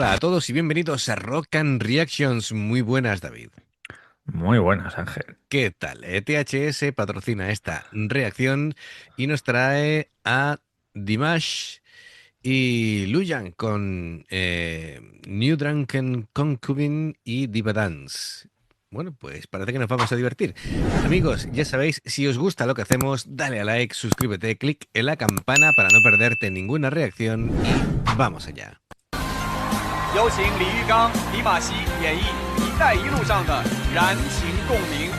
Hola a todos y bienvenidos a Rock and Reactions. Muy buenas, David. Muy buenas, Ángel. ¿Qué tal? THS patrocina esta reacción y nos trae a Dimash y Luyan con New Drunken Concubine y Diva Dance. Bueno, pues parece que nos vamos a divertir. Amigos, ya sabéis, si os gusta lo que hacemos, dale a like, suscríbete, clic en la campana para no perderte ninguna reacción y vamos allá. 有请李玉刚、李玛熙演绎《一带一路》上的燃情共鸣。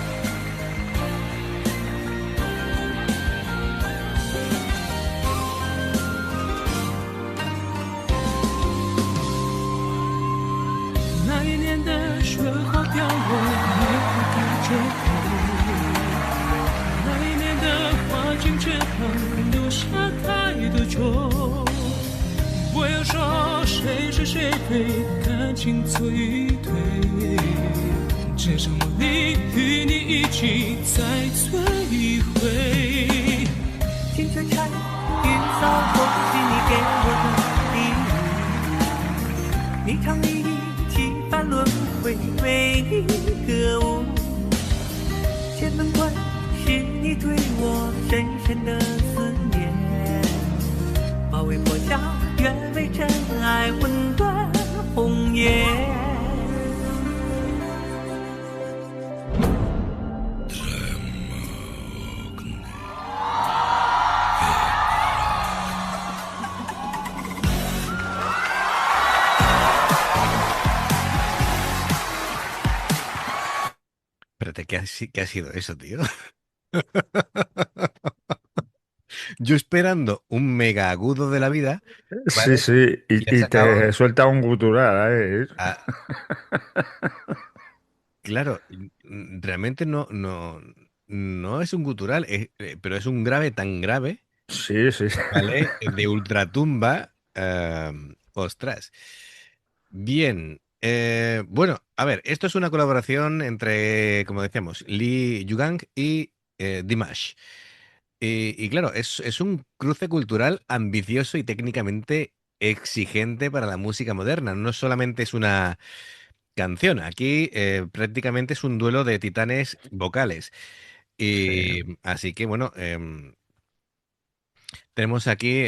那一年的雪花飘落，没有地遮口。那一年的花径却旁留下太多愁。我要说谁是谁非，感情错与对。只剩我你与你一起再摧毁。青春缠云扫过去你给我的礼物，一场一起翻轮回，为你歌舞。千门关是你对我深深的思念，马嵬坡下愿为真爱魂断红颜。Espérate, ¿qué ha sido eso, tío? Yo esperando un mega agudo de la vida, Sí, ¿vale? sí, Y ha y sacado. te suelta un gutural, ¿eh? Claro, realmente no es un gutural, pero es un grave tan grave, Sí, sí. ¿vale? De ultratumba. Ostras. Bien. Bueno, a ver, esto es una colaboración entre, como decíamos, Lee Yugang y Dimash. Y claro, es un cruce cultural ambicioso y técnicamente exigente para la música moderna. No solamente es una canción, aquí prácticamente es un duelo de titanes vocales. Sí, Y así que bueno, tenemos aquí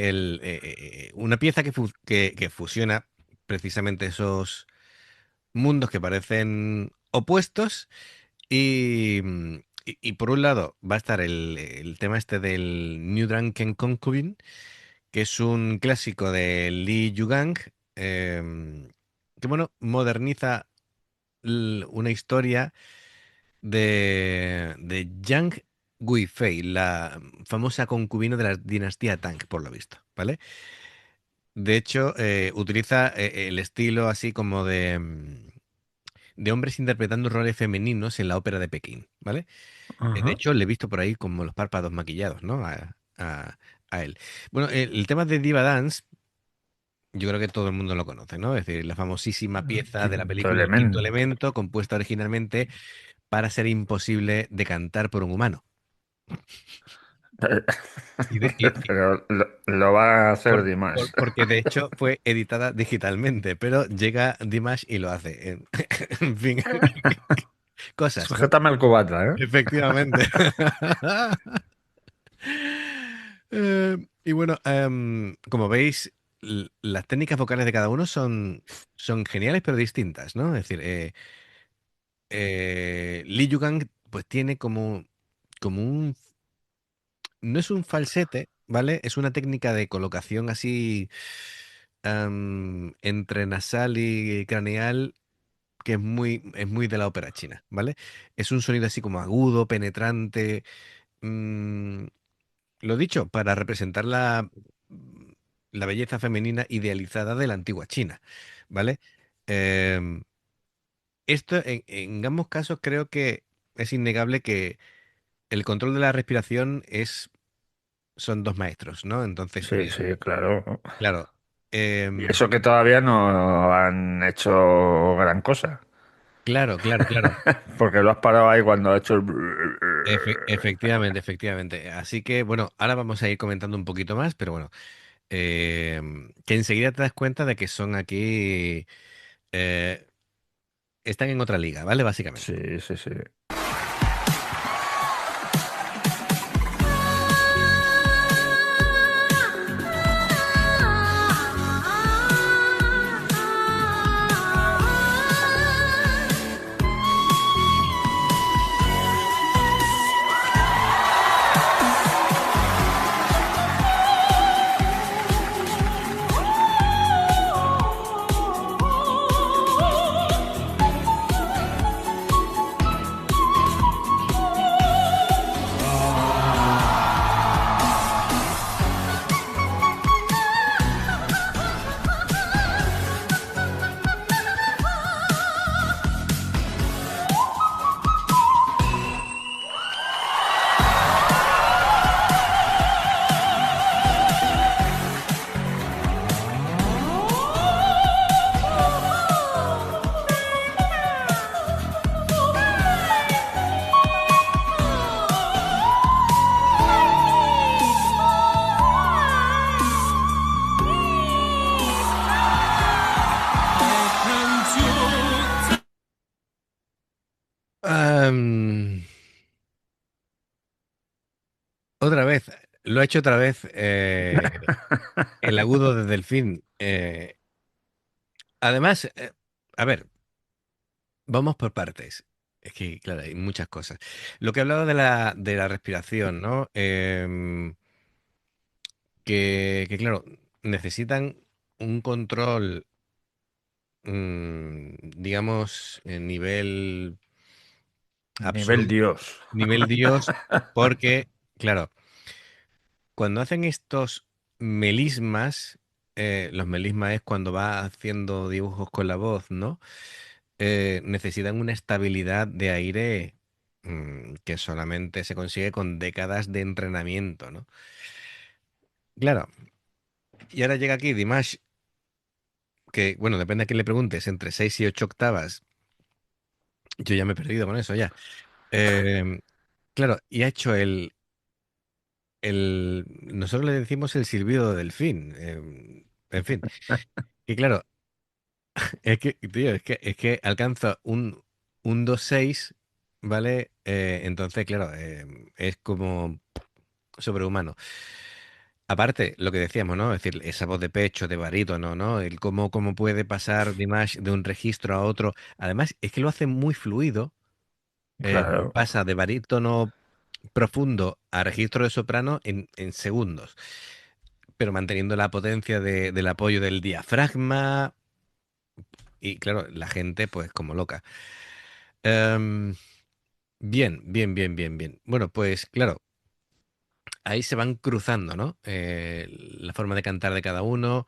una pieza que fusiona precisamente esos mundos que parecen opuestos. Y por un lado va a estar el tema este del New Drunken Concubine, que es un clásico de Lee Yugang, que bueno, moderniza una historia de Yang Guifei, la famosa concubina de la dinastía Tang, por lo visto, ¿vale? De hecho, utiliza el estilo así como de hombres interpretando roles femeninos en la ópera de Pekín, ¿vale? De ajá. hecho, le he visto por ahí como los párpados maquillados, ¿no? A él. Bueno, el tema de Diva Dance, yo creo que todo el mundo lo conoce, ¿no? Es decir, la famosísima pieza de la Quinto película El Quinto elemento. Elemento, compuesta originalmente para ser imposible de cantar por un humano. Y de- y- y Pero lo va a hacer Dimas. porque de hecho fue editada digitalmente, pero llega Dimash y lo hace. En fin, cosas, ¿no? Sujétame el cubata, ¿eh? Efectivamente. Y bueno, como veis, las técnicas vocales de cada uno son geniales pero distintas, ¿no? Es decir, Lee Yugang pues tiene como un... No es un falsete, ¿vale? Es una técnica de colocación así entre nasal y craneal que es muy de la ópera china, ¿vale? Es un sonido así como agudo, penetrante. mm, lo dicho, para representar la belleza femenina idealizada de la antigua China, ¿vale? Em, esto en ambos casos creo que es innegable que el control de la respiración son dos maestros, ¿no? Entonces, Sí, sí, claro. claro, Y em, eso que todavía no han hecho gran cosa. claro, claro, claro. Porque lo has parado ahí cuando ha hecho el... Efectivamente, efectivamente. Así que, bueno, ahora vamos a ir comentando un poquito más, pero bueno, que enseguida te das cuenta de que son aquí. eh, están en otra liga, ¿vale? Básicamente. Sí, sí, sí. Am, otra vez, lo ha hecho otra vez el agudo de Delfín. Además, a ver, vamos por partes. Es que, claro, hay muchas cosas. Lo que he hablado de la respiración, ¿no? Claro, necesitan un control, digamos, en Nivel absoluto, Dios. nivel Dios, porque, claro, cuando hacen estos melismas, los melismas es cuando va haciendo dibujos con la voz, ¿no? Necesitan una estabilidad de aire que solamente se consigue con décadas de entrenamiento, ¿no? Claro, y ahora llega aquí Dimash, que, bueno, depende a quién le preguntes, entre 6 y 8 octavas, yo ya me he perdido con eso ya. Em, claro, y ha hecho nosotros le decimos el silbido del delfín, en fin, y claro, es que, tío, es que alcanza un 2,6, ¿vale? Entonces, claro, es como sobrehumano. Aparte, lo que decíamos, ¿no? Es decir, esa voz de pecho, de barítono, ¿no? El cómo puede pasar Dimash de un registro a otro. Además, es que lo hace muy fluido. Claro. Pasa de barítono profundo a registro de soprano en segundos, pero manteniendo la potencia del apoyo del diafragma. Y claro, la gente, pues, como loca. Em, bien, bien, bien, bien, bien. Bueno, pues, claro. Ahí se van cruzando, ¿no? La forma de cantar de cada uno,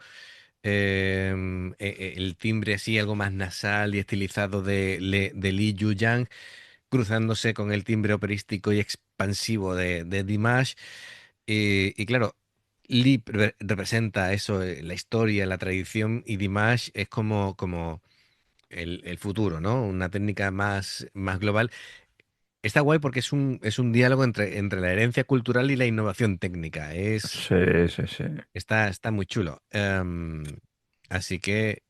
el timbre así, algo más nasal y estilizado de Lee Yu Yang, cruzándose con el timbre operístico y expansivo de Dimash. Y claro, Lee representa eso, la historia, la tradición, y Dimash es como el futuro, ¿no? Una técnica más global. Está guay porque es un diálogo entre la herencia cultural y la innovación técnica. Sí, sí, sí. Está muy chulo. Así que,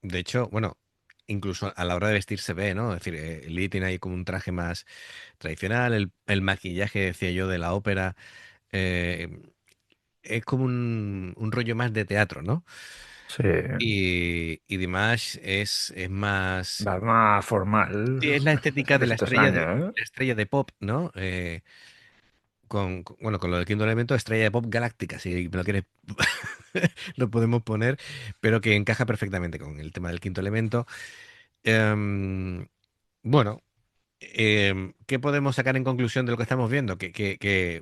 de hecho, bueno, incluso a la hora de vestir se ve, ¿no? Es decir, Lee tiene ahí como un traje más tradicional, el maquillaje, decía yo, de la ópera. eh, es como un rollo más de teatro, ¿no? Sí. Y Dimash es más. Va más formal Sí, es la estética de estos años, ¿eh? la estrella de pop, ¿no? Bueno, con lo del quinto elemento, estrella de pop galáctica, si me lo quieres, lo podemos poner, pero que encaja perfectamente con el tema del quinto elemento. Em, bueno, ¿qué podemos sacar en conclusión de lo que estamos viendo?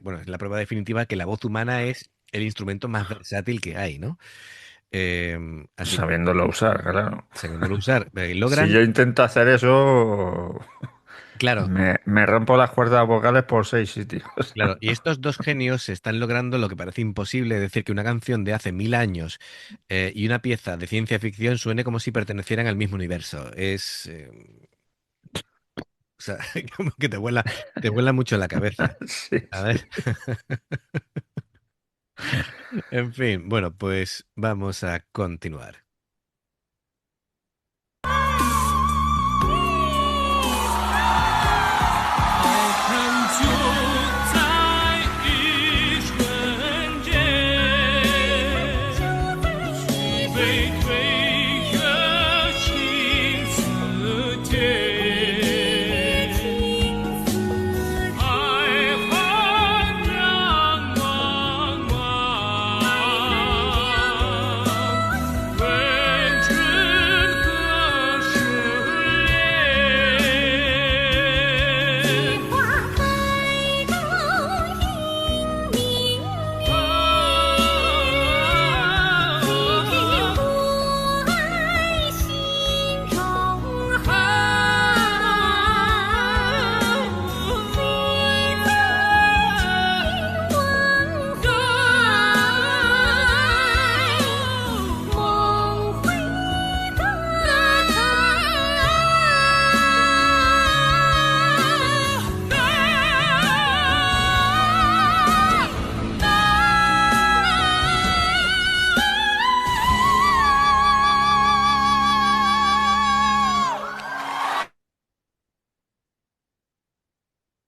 Bueno, es la prueba definitiva que la voz humana es el instrumento más versátil que hay, ¿no? Así que, Sabiéndolo usar, claro. sabiéndolo usar, Si logran, yo intento hacer eso, claro. me rompo las cuerdas vocales por 6 sitios. Claro, y estos dos genios están logrando lo que parece imposible, es decir, que una canción de hace 1000 años y una pieza de ciencia ficción suene como si pertenecieran al mismo universo. O sea, como que te vuela mucho la cabeza. Sí, A sí. ver, en fin, bueno, pues vamos a continuar.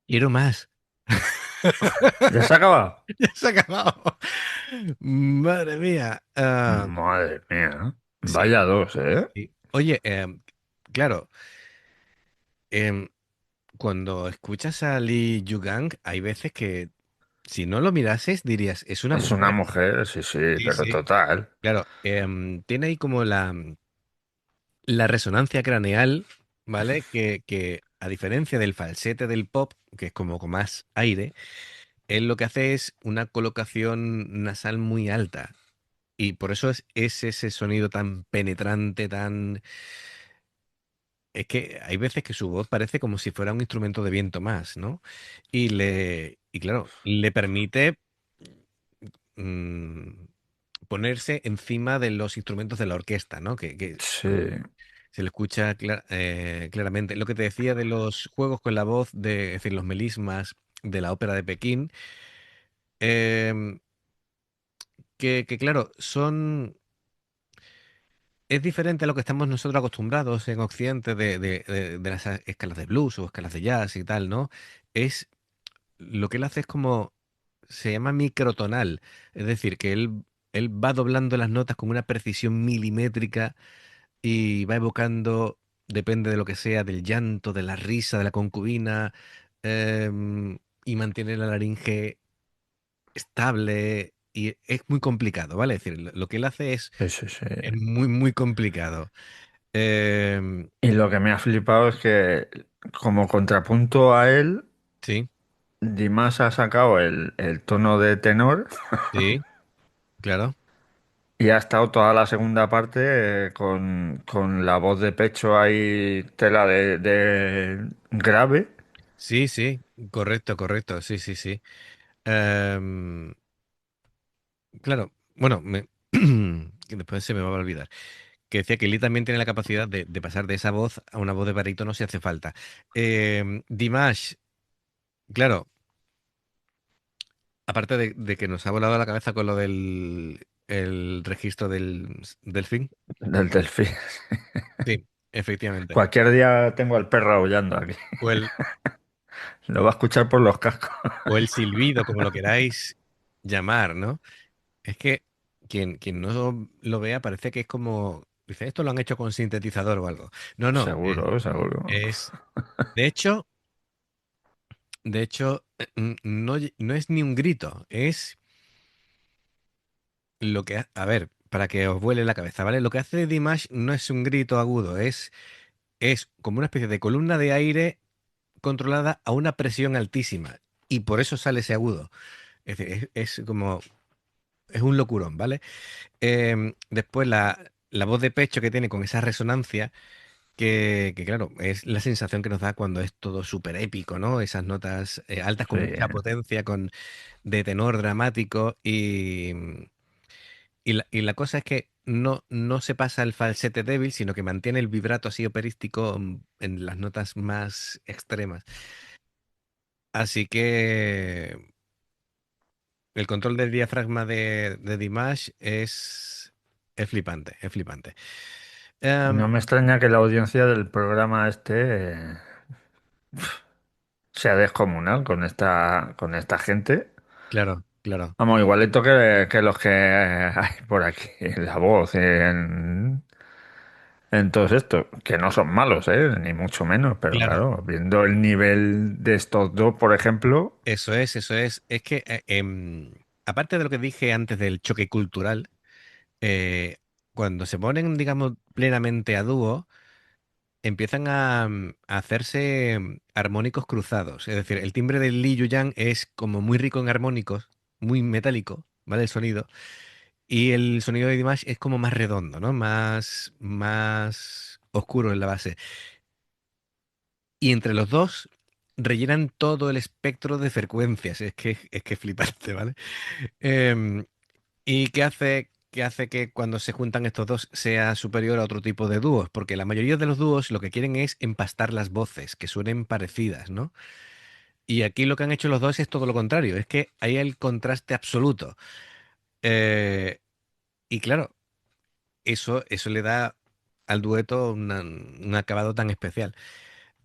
Quiero más. ¿Ya se ha acabado? Ya se ha acabado. Madre mía. Madre mía. Sí, Vaya dos, ¿eh? sí. Oye, claro, em, cuando escuchas a Lee Yugang, hay veces que si no lo mirases dirías, es una Es una mujer. mujer, sí, sí, Sí, pero sí. total. Claro, tiene ahí como la resonancia craneal, ¿vale? Que a diferencia del falsete del pop, que es como con más aire, él lo que hace es una colocación nasal muy alta. Y por eso es ese sonido tan penetrante, tan... Es que hay veces que su voz parece como si fuera un instrumento de viento más, ¿no? Y claro, le permite mm, ponerse encima de los instrumentos de la orquesta, ¿no? Que Sí, se le escucha claramente. Lo que te decía de los juegos con la voz, es decir, los melismas de la ópera de Pekín, em, claro, es diferente a lo que estamos nosotros acostumbrados en Occidente de las escalas de blues o escalas de jazz y tal, ¿no? Es, lo que él hace es como, se llama microtonal, es decir, que él va doblando las notas con una precisión milimétrica y va evocando, depende de lo que sea, del llanto, de la risa, de la concubina, y mantiene la laringe estable y es muy complicado, ¿vale? Es decir, lo que él hace sí, sí, sí. es muy, muy complicado. Em, Y lo que me ha flipado es que, como contrapunto a él, sí, Dimas ha sacado el tono de tenor sí, claro. y ha estado toda la segunda parte con la voz de pecho ahí, tela de grave. Sí, sí, correcto, correcto, sí, sí, sí. Em, claro, bueno, que después se me va a olvidar. Que decía que Lee también tiene la capacidad de pasar de esa voz a una voz de barítono si hace falta. Dimash, claro, aparte de que nos ha volado la cabeza con lo del el registro del delfín. Del delfín. Sí, efectivamente. Cualquier día tengo al perro aullando aquí. O el, Lo va a escuchar por los cascos. o el silbido, como lo queráis llamar, ¿no? Es que quien no lo vea parece que es como, dice, esto lo han hecho con sintetizador o algo. No, no, Seguro, seguro. es, de hecho, no, no es ni un grito, es lo que, a ver, para que os vuele la cabeza, ¿vale? Lo que hace Dimash no es un grito agudo, es como una especie de columna de aire controlada a una presión altísima y por eso sale ese agudo. Es decir, es como, es un locurón, ¿vale? Después la voz de pecho que tiene con esa resonancia, que claro, es la sensación que nos da cuando es todo súper épico, ¿no? Esas notas altas Sí. con mucha potencia, de tenor dramático y la cosa es que no se pasa al falsete débil, sino que mantiene el vibrato así operístico en las notas más extremas. Así que el control del diafragma de Dimash es flipante, es flipante. Em, No me extraña que la audiencia del programa este sea descomunal con esta gente. claro, claro, Vamos, igualito que los que hay por aquí, en La Voz, en todos estos, que no son malos, ni mucho menos, pero claro. claro, viendo el nivel de estos dos, por ejemplo, Eso es, eso es. Es que, aparte de lo que dije antes del choque cultural, eh, cuando se ponen, digamos, plenamente a dúo, empiezan a hacerse armónicos cruzados. Es decir, el timbre del Lee Yang es como muy rico en armónicos, muy metálico, ¿vale? El sonido. Y el sonido de Dimash es como más redondo, ¿no? Más oscuro en la base. Y entre los dos rellenan todo el espectro de frecuencias. Es que es flipante, ¿vale? Em, ¿Y qué hace que cuando se juntan estos dos sea superior a otro tipo de dúos? Porque la mayoría de los dúos lo que quieren es empastar las voces, que suenen parecidas, ¿no? Y aquí lo que han hecho los dos es todo lo contrario, es que hay el contraste absoluto. Eh, y claro, eso le da al dueto un acabado tan especial.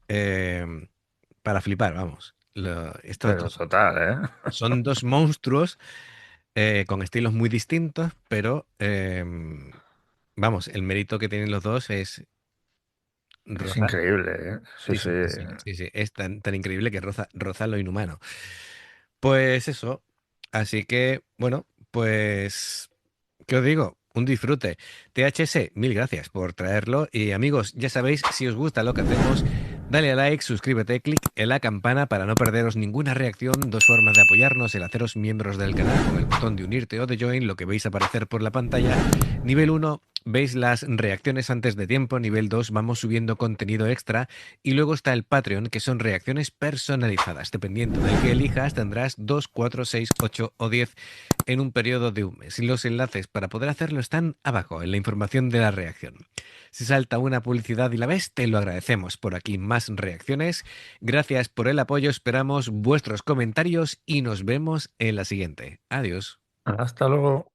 Em, para flipar, vamos. Estos Pero dos total, ¿eh? son dos monstruos con estilos muy distintos, pero vamos, el mérito que tienen los dos es Es rozar. increíble, ¿eh? Sí, Sí, sí. sí, sí, sí, sí, sí, es tan increíble que roza lo inhumano. Pues eso. Así que, bueno, pues, ¿qué os digo? Un disfrute. THS, mil gracias por traerlo. Y amigos, ya sabéis, si os gusta lo que hacemos, dale a like, suscríbete, clic en la campana para no perderos ninguna reacción. Dos formas de apoyarnos: el haceros miembros del canal con el botón de unirte o de join, lo que veis aparecer por la pantalla. Nivel uno, veis las reacciones antes de tiempo. Nivel 2, vamos subiendo contenido extra. Y luego está el Patreon, que son reacciones personalizadas. Dependiendo del que elijas, tendrás 2, 4, 6, 8 o 10 en un periodo de un mes. Y los enlaces para poder hacerlo están abajo, en la información de la reacción. Si salta una publicidad y la ves, te lo agradecemos. Por aquí más reacciones. Gracias por el apoyo, esperamos vuestros comentarios y nos vemos en la siguiente. Adiós. Hasta luego.